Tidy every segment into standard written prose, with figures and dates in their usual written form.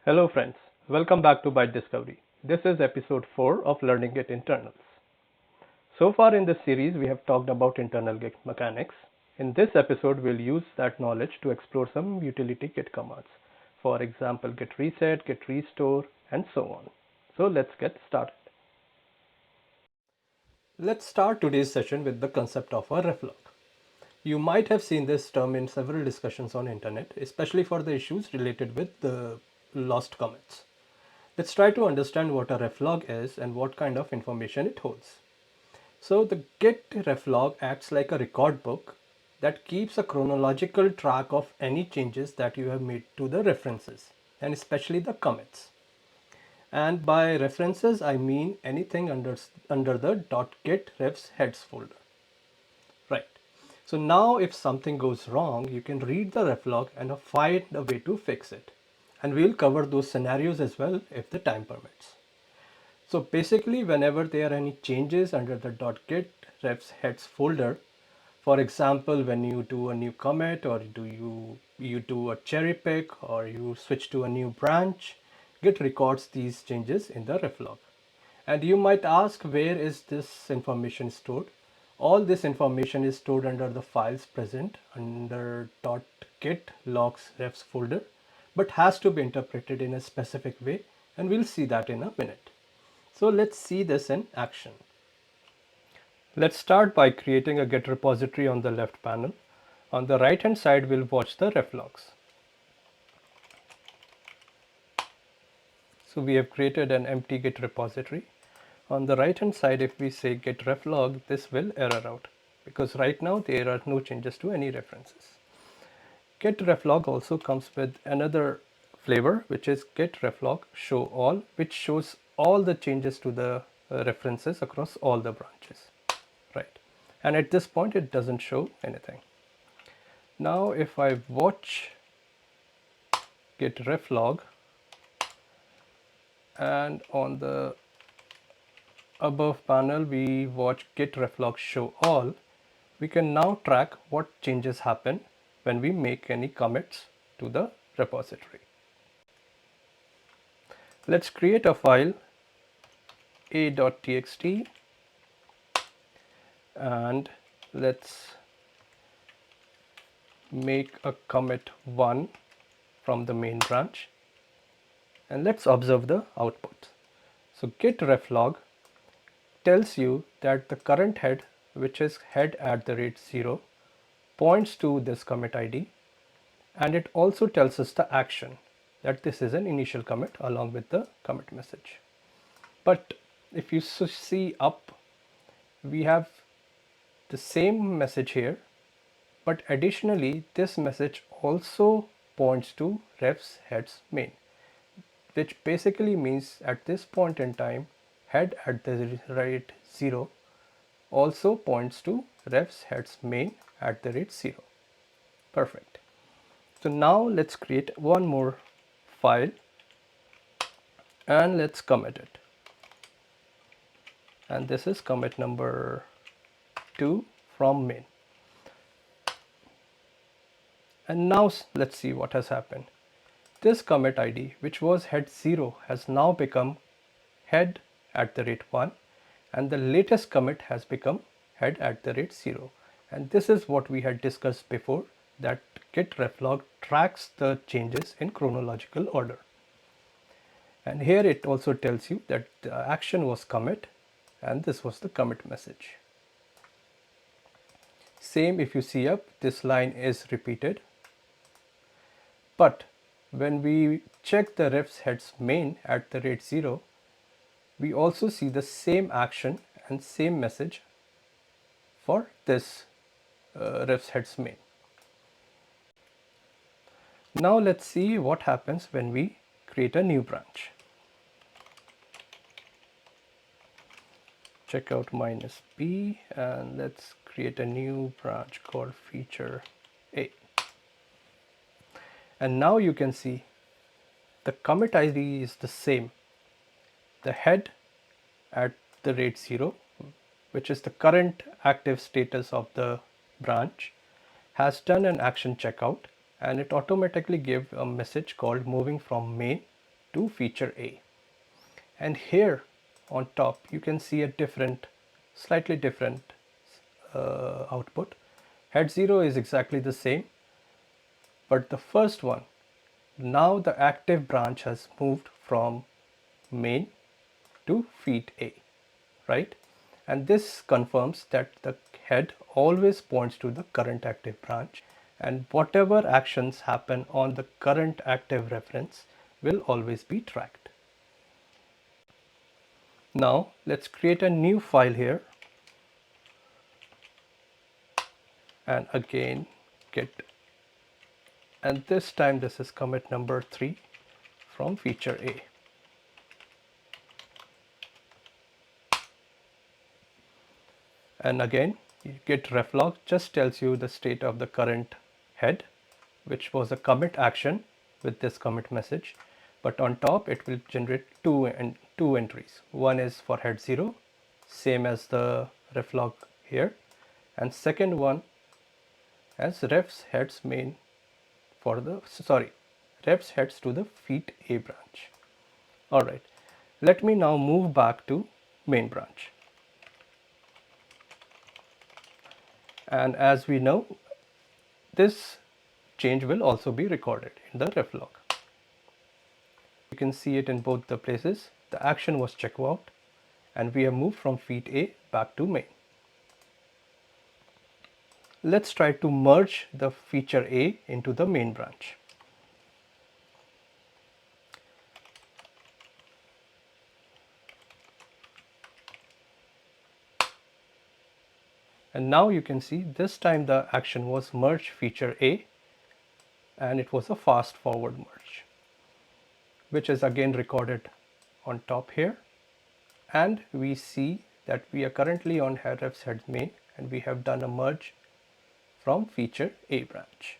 Hello friends, welcome back to Byte Discovery. This is episode 4 of Learning Git Internals. So far in this series we have talked about internal Git mechanics. In this episode we'll use that knowledge to explore some utility Git commands. For example, git reset, git restore, and so on. So let's get started. Let's start today's session with the concept of a reflog. You might have seen this term in several discussions on internet, especially for the issues related with the lost commits. Let's try to understand what a reflog is and what kind of information it holds. So the Git reflog acts like a record book that keeps a chronological track of any changes that you have made to the references, and especially the commits. And by references I mean anything under the .git refs heads folder. Right. So now if something goes wrong, you can read the reflog and find a way to fix it. And we'll cover those scenarios as well if the time permits. So basically whenever there are any changes under the .git refs heads folder, for example, when you do a new commit or you do a cherry pick or you switch to a new branch, Git records these changes in the reflog. And you might ask, where is this information stored? All this information is stored under the files present under .git logs refs folder, but has to be interpreted in a specific way, and we'll see that in a minute. So let's see this in action. Let's start by creating a Git repository on the left panel. On the right hand side, we'll watch the reflogs. So we have created an empty Git repository. On the right hand side, if we say git reflog, this will error out because right now there are no changes to any references. Git reflog also comes with another flavor, which is git reflog show all, which shows all the changes to the references across all the branches. Right. And at this point, it doesn't show anything. Now, if I watch git reflog and on the above panel we watch git reflog show all, we can now track what changes happen when we make any commits to the repository. Let's create a file a.txt and let's make a commit 1 from the main branch and let's observe the output. So git reflog tells you that the current head, which is head@0, points to this commit ID, and it also tells us the action that this is an initial commit along with the commit message. But if you see up, we have the same message here, but additionally this message also points to refs heads main, which basically means at this point in time head@0 also points to refs heads main@0. Perfect. So now let's create one more file and let's commit it. And this is commit number 2 from main. And now let's see what has happened. This commit ID, which was head0, has now become head@1, and the latest commit has become head@0. And this is what we had discussed before, that git reflog tracks the changes in chronological order. And here it also tells you that the action was commit and this was the commit message. Same if you see up, this line is repeated. But when we check the refs heads main@0, we also see the same action and same message for this refs heads main. Now let's see what happens when we create a new branch. Check out -b and let's create a new branch called feature A. And now you can see the commit ID is the same. The head@0, which is the current active status of the branch, has done an action checkout and it automatically gives a message called moving from main to feature A. And here on top you can see a slightly different output. Head 0 is exactly the same, but the first one, now the active branch has moved from main to feat A, right? And this confirms that the head always points to the current active branch, and whatever actions happen on the current active reference will always be tracked. Now let's create a new file here, and again git, and this time this is commit number 3 from feature A. And again git reflog just tells you the state of the current head, which was a commit action with this commit message, but on top it will generate two entries. One is for head 0, same as the reflog here, and second one as refs heads main for the refs heads to the feat A branch. Alright, let me now move back to main branch. And as we know, this change will also be recorded in the reflog. You can see it in both the places. The action was checked out and we have moved from feat A back to main. Let's try to merge the feature A into the main branch. And now you can see this time the action was merge feature A, and it was a fast forward merge, which is again recorded on top here. And we see that we are currently on refs head main and we have done a merge from feature A branch.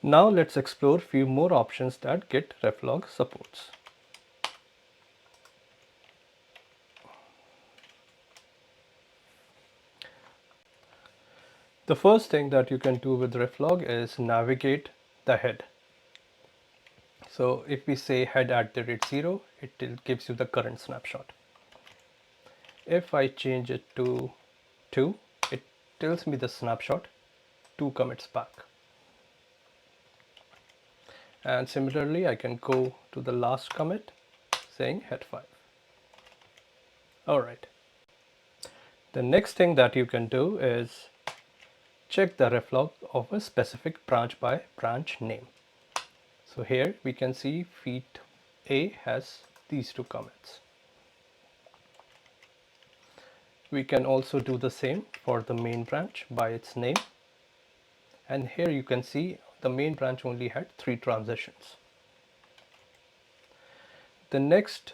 Now let's explore few more options that Git reflog supports. The first thing that you can do with reflog is navigate the head. So if we say head @0, it gives you the current snapshot. If I change it to 2, it tells me the snapshot 2 commits back. And similarly, I can go to the last commit saying head 5. Alright. The next thing that you can do is check the reflog of a specific branch by branch name. So here we can see feat A has these 2 commits. We can also do the same for the main branch by its name. And here you can see the main branch only had 3 transitions. The next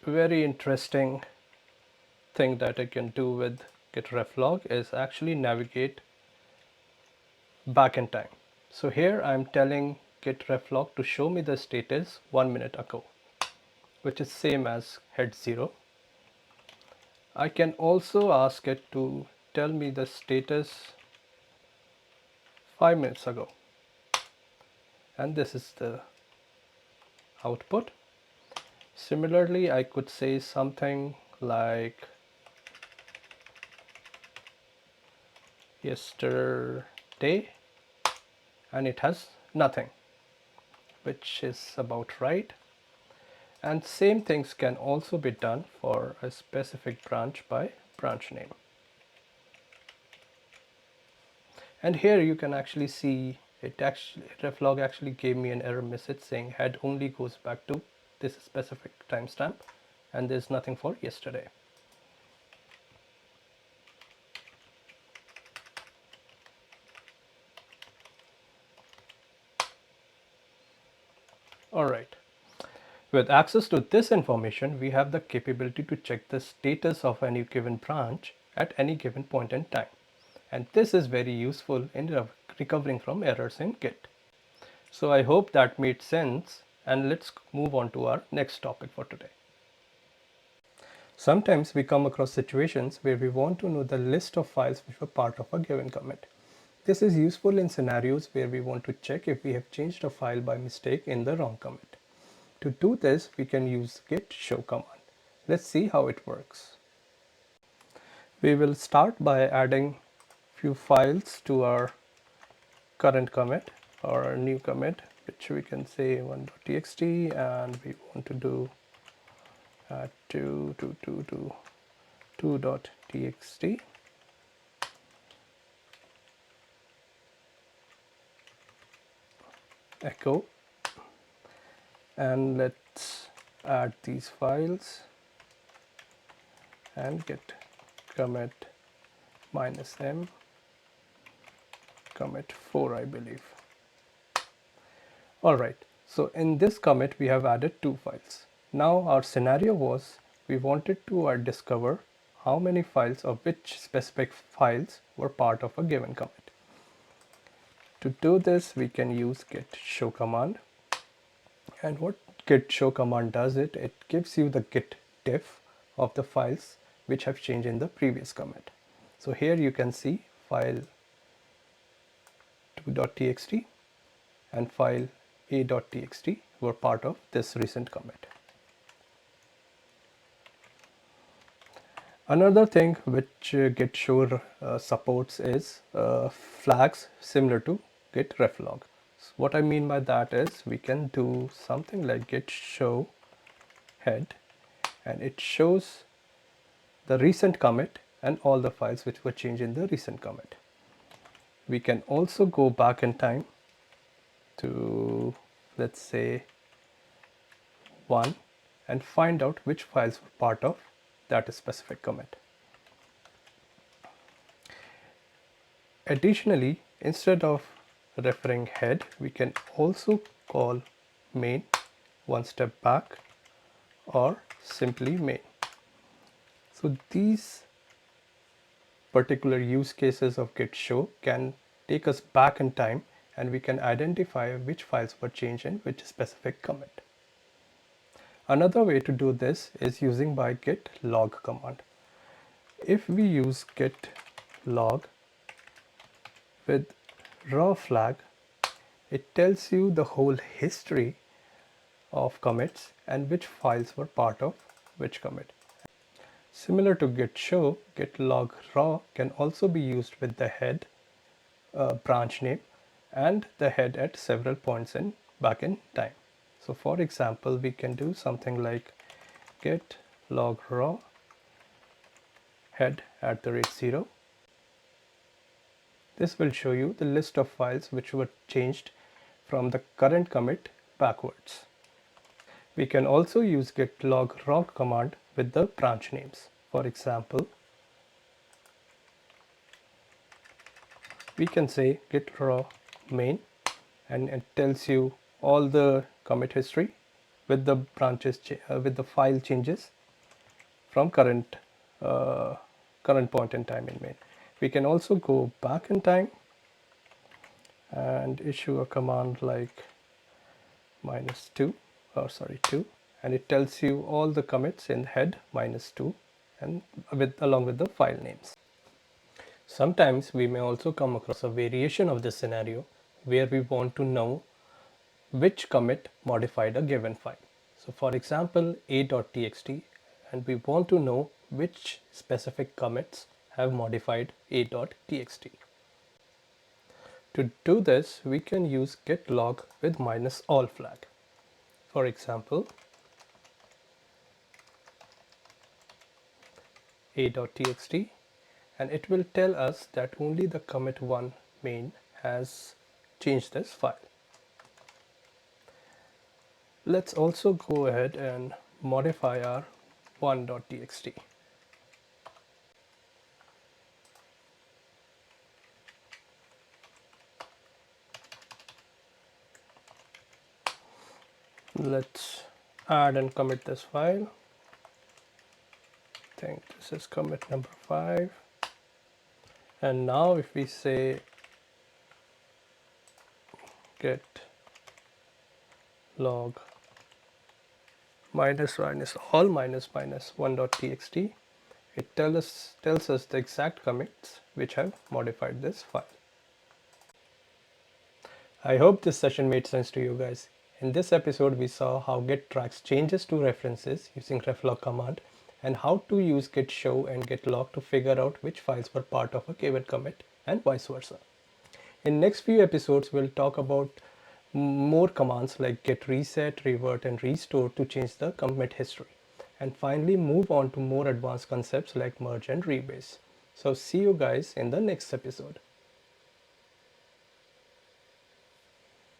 very interesting thing that I can do with Git reflog is actually navigate back in time. So here I'm telling Git reflog to show me the status 1 minute ago, which is same as head 0. I can also ask it to tell me the status 5 minutes ago, and this is the output. Similarly, I could say something like yesterday, and it has nothing, which is about right. And same things can also be done for a specific branch by branch name. And here you can actually see reflog actually gave me an error message saying head only goes back to this specific timestamp and there's nothing for yesterday. Alright. With access to this information, we have the capability to check the status of any given branch at any given point in time. And this is very useful in recovering from errors in Git. So I hope that made sense, and let's move on to our next topic for today. Sometimes we come across situations where we want to know the list of files which were part of a given commit. This is useful in scenarios where we want to check if we have changed a file by mistake in the wrong commit. To do this, we can use git show command. Let's see how it works. We will start by adding few files to our current commit or our new commit, which we can say 1.txt, and we want to do 2.txt. Echo, and let's add these files and get commit -m commit 4, I believe. Alright, so in this commit we have added two files. Now our scenario was we wanted to discover how many files or which specific files were part of a given commit. To do this, we can use git show command, and what git show command does, it gives you the git diff of the files which have changed in the previous commit. So here you can see file 2.txt and file a.txt were part of this recent commit. Another thing which git show supports is flags similar to git reflog. So what I mean by that is we can do something like git show head, and it shows the recent commit and all the files which were changed in the recent commit. We can also go back in time to, let's say, 1 and find out which files were part of that specific commit. Additionally, instead of referring head, we can also call main one step back or simply main. So these particular use cases of git show can take us back in time, and we can identify which files were changed in which specific commit. Another way to do this is using by git log command. If we use git log with raw flag, it tells you the whole history of commits and which files were part of which commit. Similar to git show, git log raw can also be used with the head branch name and the head at several points back in time. So for example, we can do something like git log raw head @0. This will show you the list of files which were changed from the current commit backwards. We can also use git log raw command with the branch names. For example, we can say git raw main, and it tells you all the commit history with the branches with the file changes from current point in time in main. We can also go back in time and issue a command like -2 or sorry 2, and it tells you all the commits in head -2 and along with the file names. Sometimes we may also come across a variation of this scenario where we want to know which commit modified a given file. So for example, a.txt, and we want to know which specific commits have modified a.txt. To do this, we can use git log with -all flag. For example, a.txt, and it will tell us that only the commit1 main has changed this file. Let's also go ahead and modify our 1.txt. Let's add and commit this file. I think this is commit number 5. And now if we say git log -all -1.txt, it tells us the exact commits which have modified this file. I hope this session made sense to you guys. In this episode, we saw how Git tracks changes to references using reflog command and how to use git show and git log to figure out which files were part of a given commit and vice versa. In next few episodes, we'll talk about more commands like git reset, revert, and restore to change the commit history. And finally, move on to more advanced concepts like merge and rebase. So see you guys in the next episode.